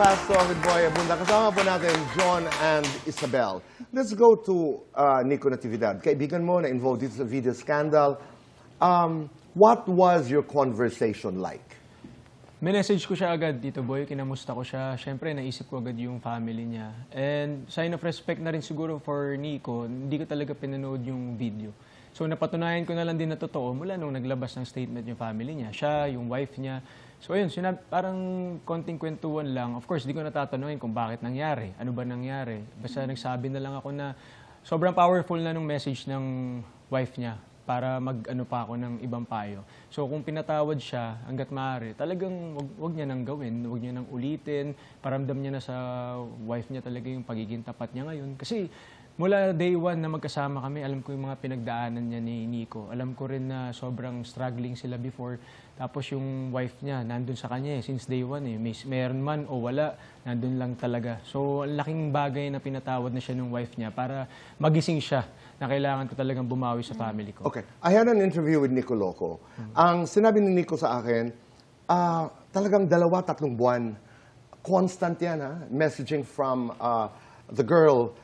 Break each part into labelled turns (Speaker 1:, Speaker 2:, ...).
Speaker 1: Fast Talk with Boy Abunda. Kasama po natin John and Isabel. Let's go to Nico Natividad. Kaibigan mo na involved dito sa video scandal. What was your conversation like?
Speaker 2: Minessage ko siya agad dito, Boy. Kinamusta ko siya. Siyempre, naisip ko agad yung family niya. And sign of respect na rin siguro for Nico, hindi ko talaga pinanood yung video. So, napatunayan ko na lang din na totoo mula nung naglabas ng statement yung family niya. Siya, yung wife niya. So, ayun, parang konting kwentuhan lang. Of course, di ko natatanungin kung bakit nangyari. Ano ba nangyari? Basta nagsabi na lang ako na sobrang powerful na nung message ng wife niya para mag-ano pa ako ng ibang payo. So kung pinatawad siya hangga't maaari, talagang wag niya nang gawin, wag niya nang ulitin, paramdam niya na sa wife niya talaga yung pagiging tapat niya ngayon. Kasi mula day one na magkasama kami, alam ko yung mga pinagdaanan niya ni Nico. Alam ko rin na sobrang struggling sila before. Tapos yung wife niya, nandun sa kanya since day one meron man o wala, nandun lang talaga. So ang laking bagay na pinatawad na siya ng wife niya para magising siya na kailangan ko talagang bumawi sa family ko.
Speaker 1: Okay. I had an interview with Nico Loco. Ang sinabi ni Nico sa akin, talagang 2-3 buwan, constant yan, messaging from the girl,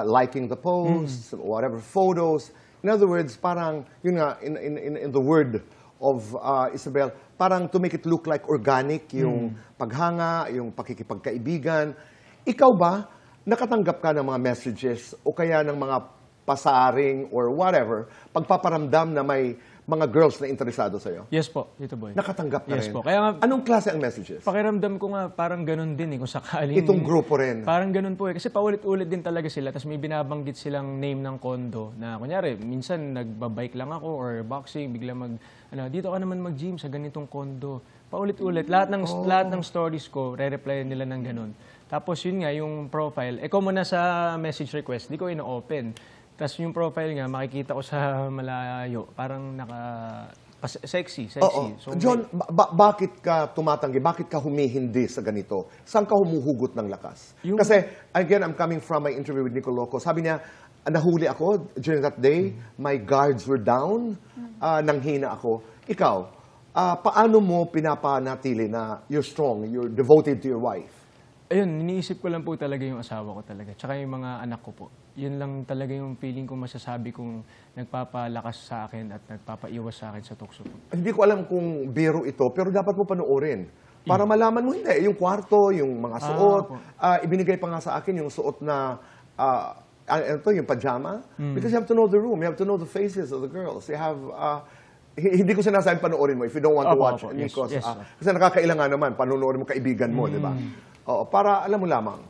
Speaker 1: liking the posts, whatever photos. In other words, parang, yun nga, in the word of Isabel, parang to make it look like organic, yung paghanga, yung pakikipagkaibigan. Ikaw ba, nakatanggap ka ng mga messages o kaya ng mga pasaring or whatever, pagpaparamdam na may mga girls na interesado sa'yo?
Speaker 2: Yes po, dito, Boy.
Speaker 1: Nakatanggap ka
Speaker 2: Yes
Speaker 1: rin?
Speaker 2: po. Kaya nga,
Speaker 1: anong klase ang messages?
Speaker 2: pakiramdam ko nga parang ganun din kung sakaling...
Speaker 1: Itong grupo rin?
Speaker 2: Parang ganun po Kasi paulit-ulit din talaga sila. Tapos may binabanggit silang name ng kondo na kunyari, minsan nagbabike lang ako or boxing, bigla dito ka naman mag-gym sa ganitong kondo. Paulit-ulit. Lahat ng stories ko, re-replyan nila ng ganun. Tapos yun nga, yung profile. Kung muna sa message request, di ko ina-open. Tapos yung profile nga, makikita ko sa malayo. Parang sexy.
Speaker 1: Oo.
Speaker 2: So,
Speaker 1: John, bakit ka tumatanggi? Bakit ka humihindi sa ganito? Saan ka humuhugot ng lakas? Kasi, again, I'm coming from my interview with Nico Loco. Sabi niya, nahuli ako during that day. My guards were down. Nanghina ako. Ikaw, paano mo pinapanatili na you're strong, you're devoted to your wife?
Speaker 2: Ayun, iniisip ko lang po talaga yung asawa ko talaga. Tsaka yung mga anak ko po. Yun lang talaga yung feeling ko masasabi kong nagpapalakas sa akin at nagpapaiwas sa akin sa tukso po.
Speaker 1: Hindi ko alam kung biro ito, pero dapat mo panoorin. Para malaman mo, hindi, yung kwarto, yung mga suot. Ibinigay pa nga sa akin yung suot na, yung pajama. Because you have to know the room, you have to know the faces of the girls. You have, hindi ko sinasabing panoorin mo if you don't want to watch. Nico's,
Speaker 2: yes.
Speaker 1: Kasi nakakailangan naman, panoorin mo kaibigan mo, di ba? Oo, para alam mo lamang.